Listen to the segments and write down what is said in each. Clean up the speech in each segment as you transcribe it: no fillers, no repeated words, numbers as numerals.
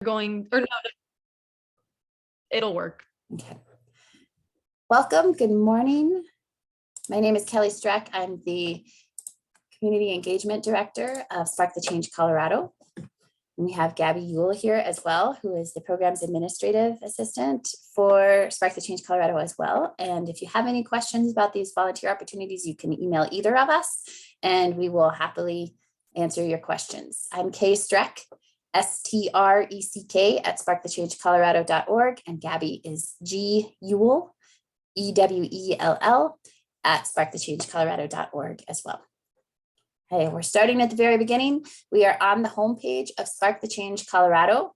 going, or no, it'll work. Okay. Welcome. Good morning. My name is Kelly Streck. I'm the Community Engagement Director of Spark the Change Colorado. And we have Gabby Ewell here as well, who is the Program's Administrative Assistant for Spark the Change Colorado as well. And if you have any questions about these volunteer opportunities, you can email either of us and we will happily answer your questions. I'm Kay Streck, STRECK at sparkthechangecolorado.org, and Gabby is G Ewell, EWELL at sparkthechangecolorado.org as well. Hey, we're starting at the very beginning. We are on the homepage of Spark the Change Colorado,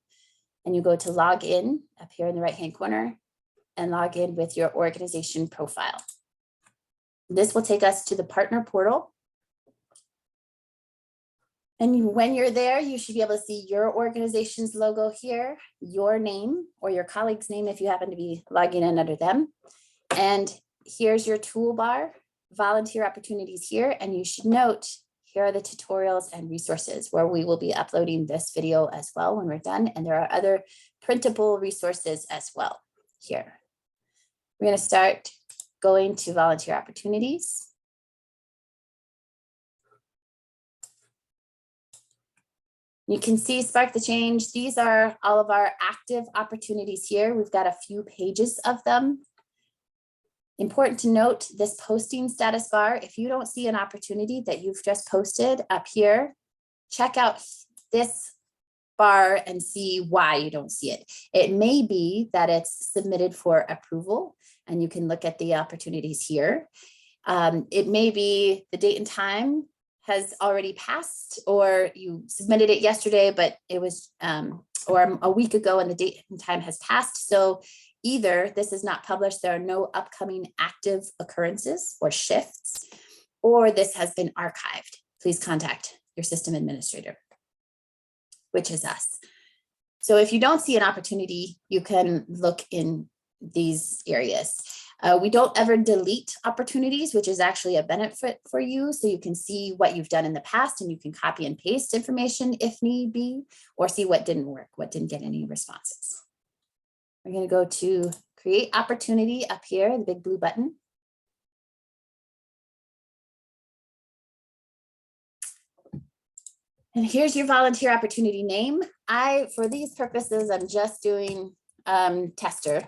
and you go to log in up here in the right-hand corner and log in with your organization profile. This will take us to the partner portal. And when you're there, you should be able to see your organization's logo here, your name or your colleague's name if you happen to be logging in under them. And here's your toolbar, volunteer opportunities here. And you should note, here are the tutorials and resources where we will be uploading this video as well when we're done. And there are other printable resources as well here. We're going to start going to volunteer opportunities. You can see Spark the Change. These are all of our active opportunities here. We've got a few pages of them. Important to note this posting status bar. If you don't see an opportunity that you've just posted up here, check out this bar and see why you don't see it. It may be that it's submitted for approval and you can look at the opportunities here. It may be the date and time has already passed, or you submitted it yesterday, but it was, or a week ago and the date and time has passed. So either this is not published, there are no upcoming active occurrences or shifts, or this has been archived. Please contact your system administrator, which is us. So if you don't see an opportunity, you can look in these areas. We don't ever delete opportunities, which is actually a benefit for you. So you can see what you've done in the past and you can copy and paste information if need be, or see what didn't work, what didn't get any responses. We're going to go to create opportunity up here, the big blue button. And here's your volunteer opportunity name. For these purposes, I'm just doing tester.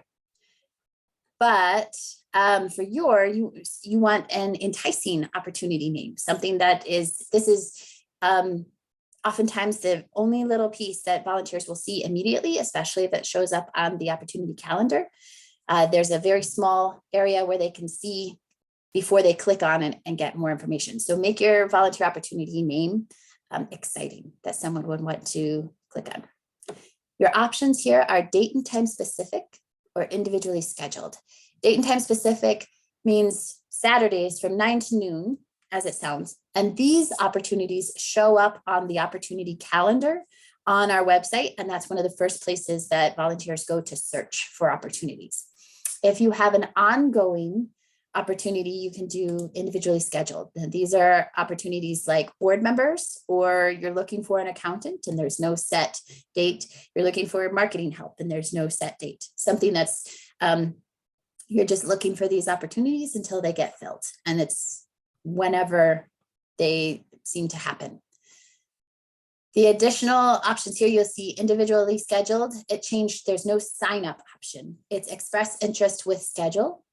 But for you want an enticing opportunity name, something that is, this is oftentimes the only little piece that volunteers will see immediately, especially if it shows up on the opportunity calendar. There's a very small area where they can see before they click on it and get more information. So make your volunteer opportunity name exciting that someone would want to click on. Your options here are date and time specific or individually scheduled. Date and time specific means Saturdays from 9 to noon, as it sounds. And these opportunities show up on the opportunity calendar on our website. And that's one of the first places that volunteers go to search for opportunities. If you have an ongoing opportunity, you can do individually scheduled. And these are opportunities like board members, or you're looking for an accountant and there's no set date. You're looking for marketing help and there's no set date. Something that's, you're just looking for these opportunities until they get filled. And it's whenever they seem to happen. The additional options here, you'll see individually scheduled. It changed, there's no sign up option. It's express interest with schedule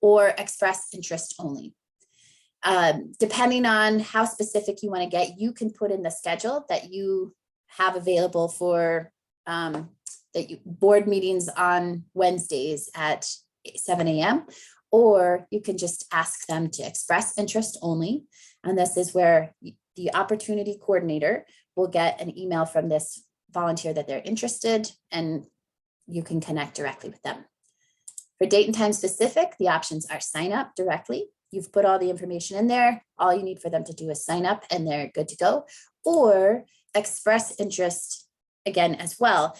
or express interest only. Depending on how specific you want to get, you can put in the schedule that you have available for board meetings on Wednesdays at 7 a.m. Or you can just ask them to express interest only. And this is where the opportunity coordinator will get an email from this volunteer that they're interested, and you can connect directly with them. For date and time specific, the options are sign up directly. You've put all the information in there. All you need for them to do is sign up and they're good to go. Or express interest again as well.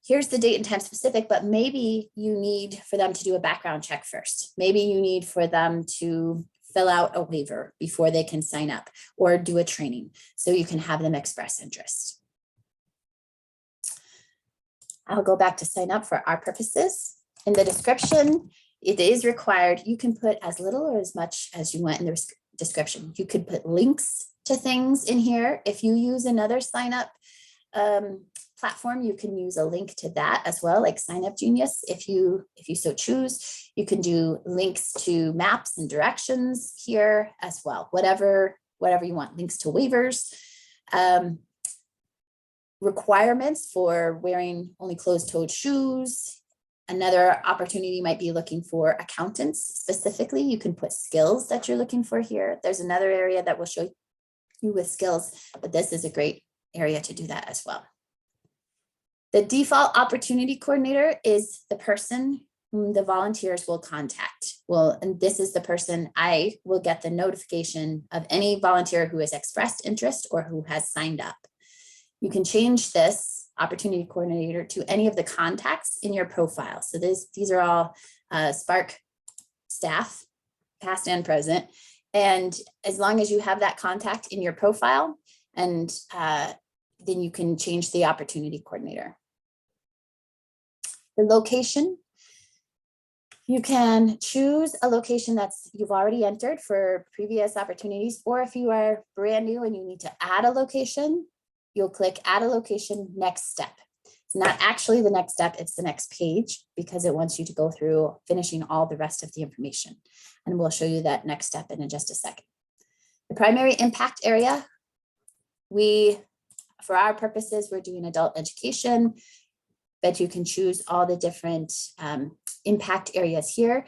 Here's the date and time specific, but maybe you need for them to do a background check first. Maybe you need for them to fill out a waiver before they can sign up or do a training, so you can have them express interest. I'll go back to sign up for our purposes. In the description, it is required. You can put as little or as much as you want in the description. You could put links to things in here. If you use another sign up platform, you can use a link to that as well, like Sign Up Genius. If you so choose, you can do links to maps and directions here as well. Whatever you want, links to waivers. Requirements for wearing only closed-toed shoes. Another opportunity might be looking for accountants specifically. You can put skills that you're looking for here. There's another area that will show you with skills, but this is a great area to do that as well. The default opportunity coordinator is the person whom the volunteers will contact. Well, and this is the person I will get the notification of any volunteer who has expressed interest or who has signed up. You can change this opportunity coordinator to any of the contacts in your profile. So these are all Spark staff, past and present. And as long as you have that contact in your profile, and then you can change the opportunity coordinator. The location, you can choose a location that's you've already entered for previous opportunities, or if you are brand new and you need to add a location, you'll click add a location next step. It's not actually the next step, it's the next page because it wants you to go through finishing all the rest of the information. And we'll show you that next step in just a second. The primary impact area, for our purposes, we're doing adult education, but you can choose all the different impact areas here.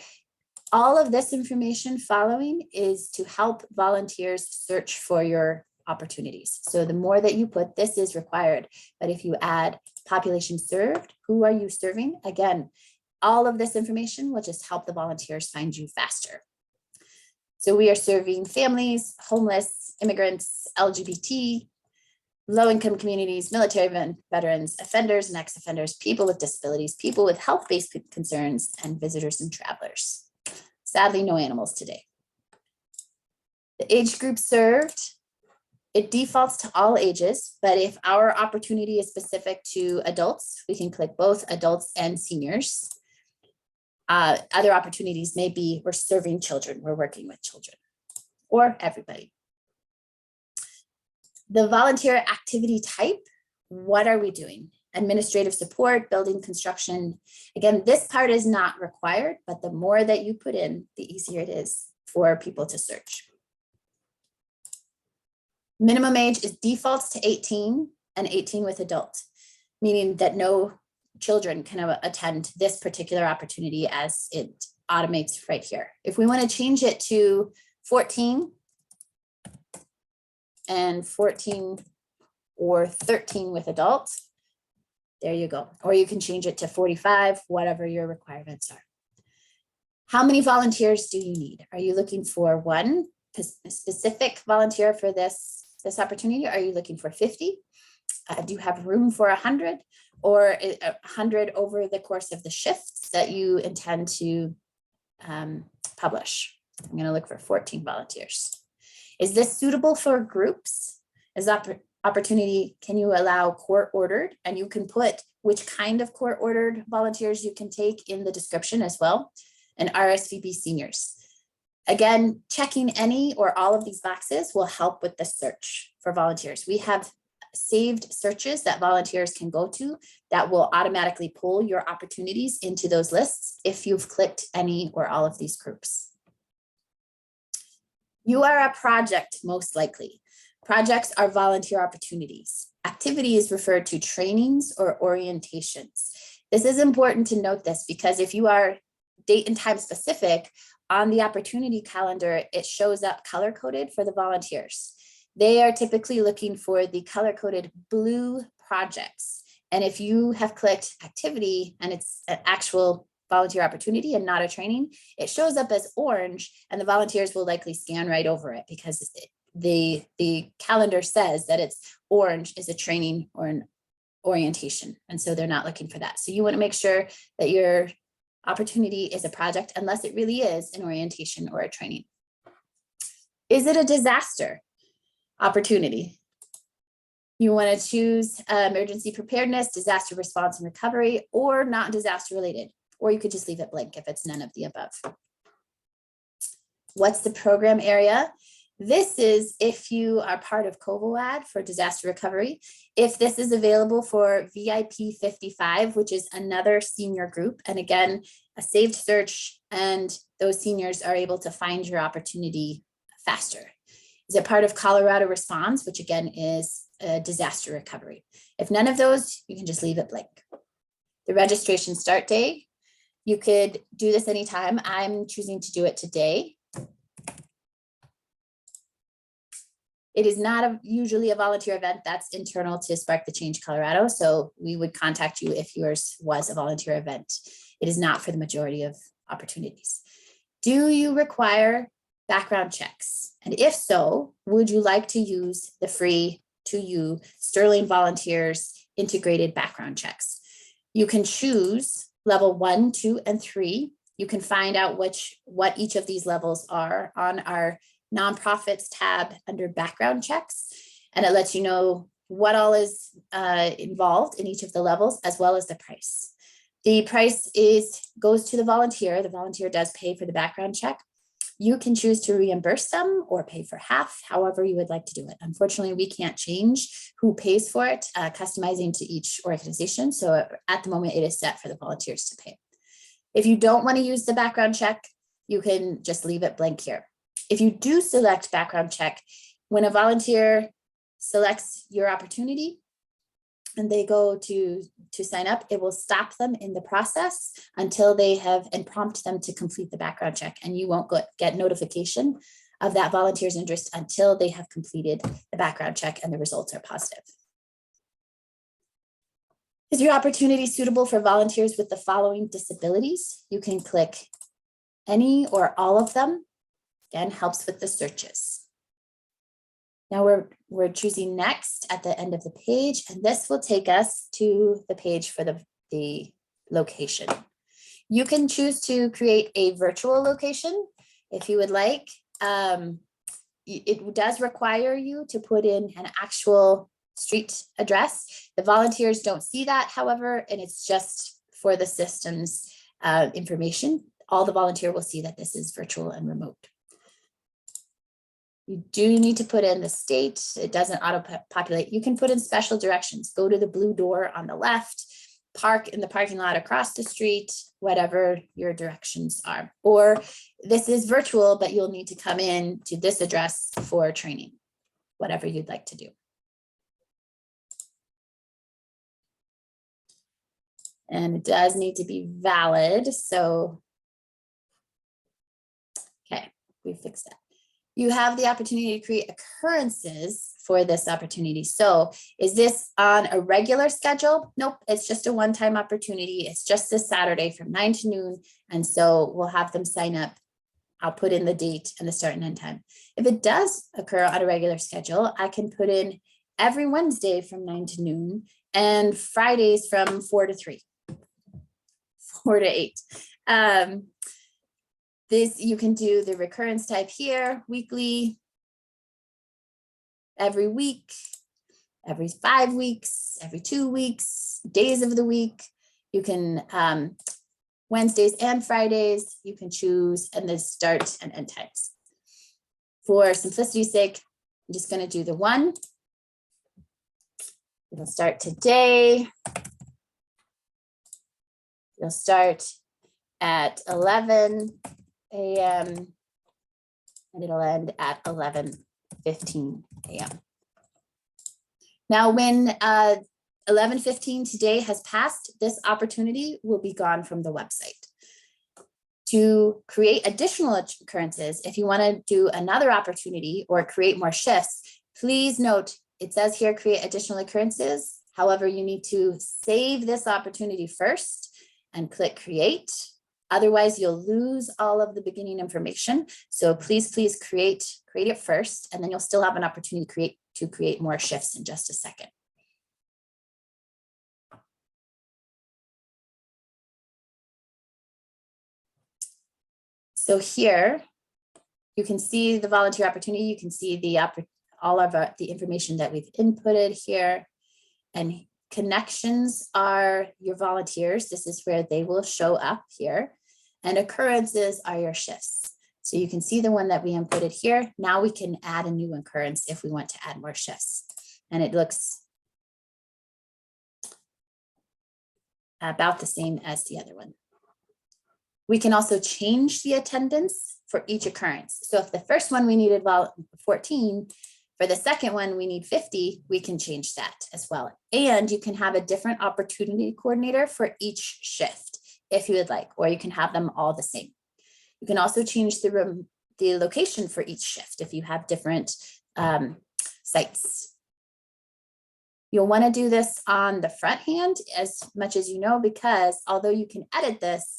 All of this information following is to help volunteers search for your opportunities. So the more that you put, this is required, but if you add population served, who are you serving? Again, all of this information will just help the volunteers find you faster. So we are serving families, homeless, immigrants, LGBT, low-income communities, military veterans, offenders and ex-offenders, people with disabilities, people with health-based concerns, and visitors and travelers. Sadly, no animals today. The age group served, it defaults to all ages, but if our opportunity is specific to adults, we can click both adults and seniors. Other opportunities may be we're serving children, we're working with children, or everybody. The volunteer activity type, what are we doing? Administrative support, building construction. Again, this part is not required, but the more that you put in, the easier it is for people to search. Minimum age is defaults to 18 and 18 with adult, meaning that no children can attend this particular opportunity as it automates right here. If we want to change it to 14 and 14 or 13 with adults, there you go. Or you can change it to 45, whatever your requirements are. How many volunteers do you need? Are you looking for one specific volunteer for this opportunity? Are you looking for 50? Do you have room for 100 or 100 over the course of the shifts that you intend to publish? I'm going to look for 14 volunteers. Is this suitable for groups? Is opportunity, can you allow court ordered? And you can put which kind of court ordered volunteers you can take in the description as well, and RSVP seniors. Again, checking any or all of these boxes will help with the search for volunteers. We have saved searches that volunteers can go to that will automatically pull your opportunities into those lists if you've clicked any or all of these groups. You are a project, most likely. Projects are volunteer opportunities. Activity is referred to trainings or orientations. This is important to note this because if you are date and time specific, on the opportunity calendar, it shows up color-coded for the volunteers. They are typically looking for the color-coded blue projects. And if you have clicked activity and it's an actual volunteer opportunity and not a training, it shows up as orange and the volunteers will likely scan right over it because the calendar says that it's orange is a training or an orientation. And so they're not looking for that. So you want to make sure that your opportunity is a project unless it really is an orientation or a training. Is it a disaster opportunity? You want to choose emergency preparedness, disaster response and recovery, or not disaster related, or you could just leave it blank if it's none of the above. What's the program area? This is if you are part of COVOAD for disaster recovery. If this is available for VIP 55, which is another senior group, and again, a saved search, and those seniors are able to find your opportunity faster. Is it part of Colorado Response, which again is disaster recovery? If none of those, you can just leave it blank. The registration start day, you could do this anytime. I'm choosing to do it today. It is not usually a volunteer event that's internal to Spark the Change Colorado, so we would contact you if yours was a volunteer event. It is not for the majority of opportunities. Do you require background checks? And if so, would you like to use the free to you Sterling Volunteers integrated background checks? You can choose level 1, 2, and 3. You can find out what each of these levels are on our nonprofits tab under background checks, and it lets you know what all is involved in each of the levels, as well as the price. The price goes to the volunteer. The volunteer does pay for the background check. You can choose to reimburse them or pay for half, however you would like to do it. Unfortunately, we can't change who pays for it, customizing to each organization. So at the moment, it is set for the volunteers to pay. If you don't want to use the background check, you can just leave it blank here. If you do select background check, when a volunteer selects your opportunity and they go to sign up, it will stop them in the process until they have and prompt them to complete the background check. And you won't get notification of that volunteer's interest until they have completed the background check and the results are positive. Is your opportunity suitable for volunteers with the following disabilities? You can click any or all of them. Again, helps with the searches. Now we're choosing next at the end of the page, and this will take us to the page for the location. You can choose to create a virtual location if you would like. It does require you to put in an actual street address. The volunteers don't see that, however, and it's just for the system's information. All the volunteer will see that this is virtual and remote. You do need to put in the state. It doesn't auto-populate. You can put in special directions. Go to the blue door on the left, park in the parking lot across the street, whatever your directions are. Or this is virtual, but you'll need to come in to this address for training, whatever you'd like to do. And it does need to be valid. So, okay, we fixed that. You have the opportunity to create occurrences for this opportunity. So is this on a regular schedule? Nope, it's just a one-time opportunity. It's just this Saturday from 9 to noon. And so we'll have them sign up. I'll put in the date and the start and end time. If it does occur on a regular schedule, I can put in every Wednesday from 9 to noon and Fridays from 4 to 3, 4 to 8. This, you can do the recurrence type here, weekly, every week, every 5 weeks, every 2 weeks, days of the week. You can, Wednesdays and Fridays, you can choose, and the start and end times. For simplicity's sake, I'm just going to do the one. It'll start today. It'll start at 11 a.m. and it'll end at 11:15 a.m. Now, when 11:15 today has passed, this opportunity will be gone from the website. To create additional occurrences, if you want to do another opportunity or create more shifts, please note it says here create additional occurrences. However, you need to save this opportunity first and click create. Otherwise, you'll lose all of the beginning information. So please create it first, and then you'll still have an opportunity to create more shifts in just a second. So here, you can see the volunteer opportunity. You can see the all of the information that we've inputted here. And connections are your volunteers. This is where they will show up here. And occurrences are your shifts. So you can see the one that we inputted here. Now we can add a new occurrence if we want to add more shifts. And it looks about the same as the other one. We can also change the attendance for each occurrence. So if the first one we needed 14, for the second one we need 50, we can change that as well. And you can have a different opportunity coordinator for each shift if you would like, or you can have them all the same. You can also change the location for each shift if you have different sites. You'll want to do this on the front hand as much as you know, because although you can edit this,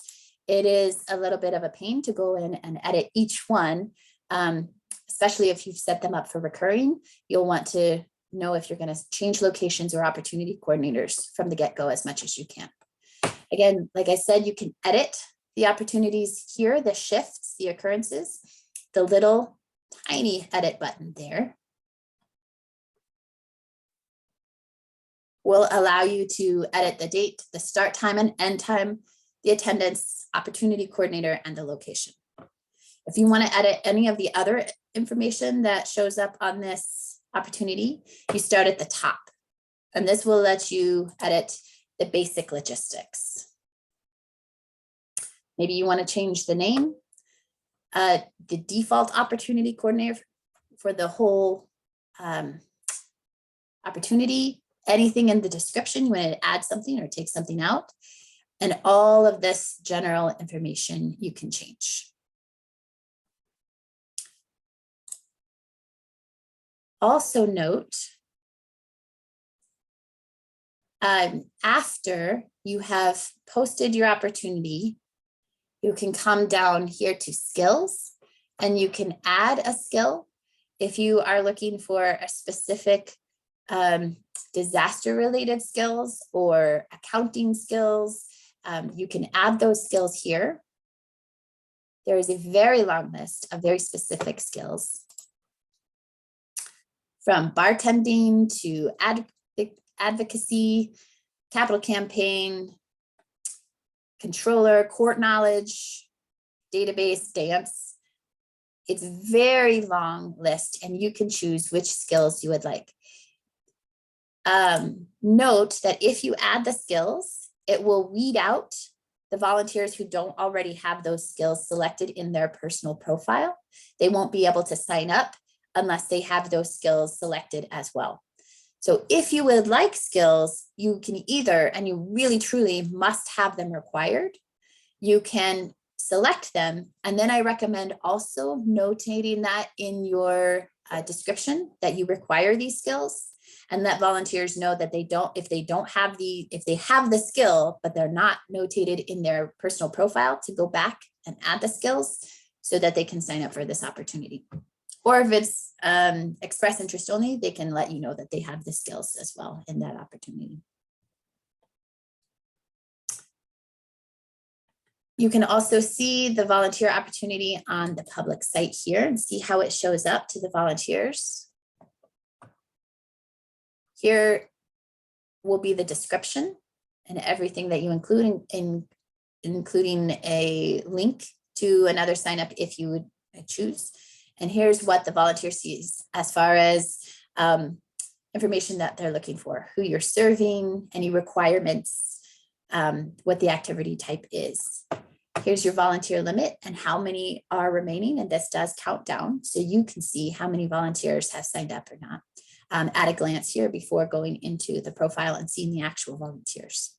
it is a little bit of a pain to go in and edit each one, especially if you've set them up for recurring. You'll want to know if you're going to change locations or opportunity coordinators from the get-go as much as you can. Again, like I said, you can edit the opportunities here, the shifts, the occurrences, the little tiny edit button there will allow you to edit the date, the start time and end time, the attendance, opportunity coordinator, and the location. If you want to edit any of the other information that shows up on this opportunity, you start at the top, and this will let you edit the basic logistics. Maybe you want to change the name, the default opportunity coordinator for the whole opportunity, anything in the description, you want to add something or take something out, and all of this general information you can change. Also note, after you have posted your opportunity, you can come down here to skills and you can add a skill. If you are looking for a specific disaster related skills or accounting skills, you can add those skills here. There is a very long list of very specific skills, from bartending to advocacy, capital campaign, controller, court knowledge, database, dance. It's a very long list and you can choose which skills you would like. Note that if you add the skills, it will weed out the volunteers who don't already have those skills selected in their personal profile. They won't be able to sign up unless they have those skills selected as well. So if you would like skills, you can either, and you really truly must have them required, you can select them. And then I recommend also notating that in your description that you require these skills, and let volunteers know that if they have the skill, but they're not notated in their personal profile, to go back and add the skills so that they can sign up for this opportunity. Or if it's express interest only, they can let you know that they have the skills as well in that opportunity. You can also see the volunteer opportunity on the public site here and see how it shows up to the volunteers. Here will be the description and everything that you include, including a link to another sign up if you would choose. And here's what the volunteer sees as far as information that they're looking for, who you're serving, any requirements, what the activity type is. Here's your volunteer limit and how many are remaining. And this does count down, so you can see how many volunteers have signed up or not at a glance here before going into the profile and seeing the actual volunteers.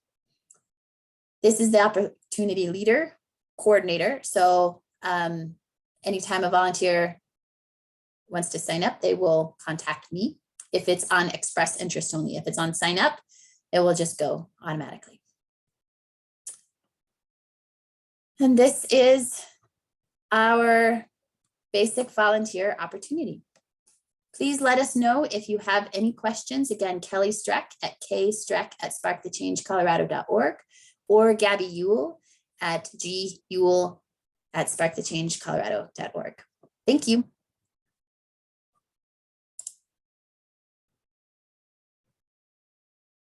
This is the opportunity leader coordinator. So anytime a volunteer wants to sign up, they will contact me. If it's on express interest only, if it's on sign up, it will just go automatically. And this is our basic volunteer opportunity. Please let us know if you have any questions. Again, Kelly Streck at ksstreck@sparkthechangecolorado.org or Gabby Ewell at gewell@sparkthechangecolorado.org. Thank you.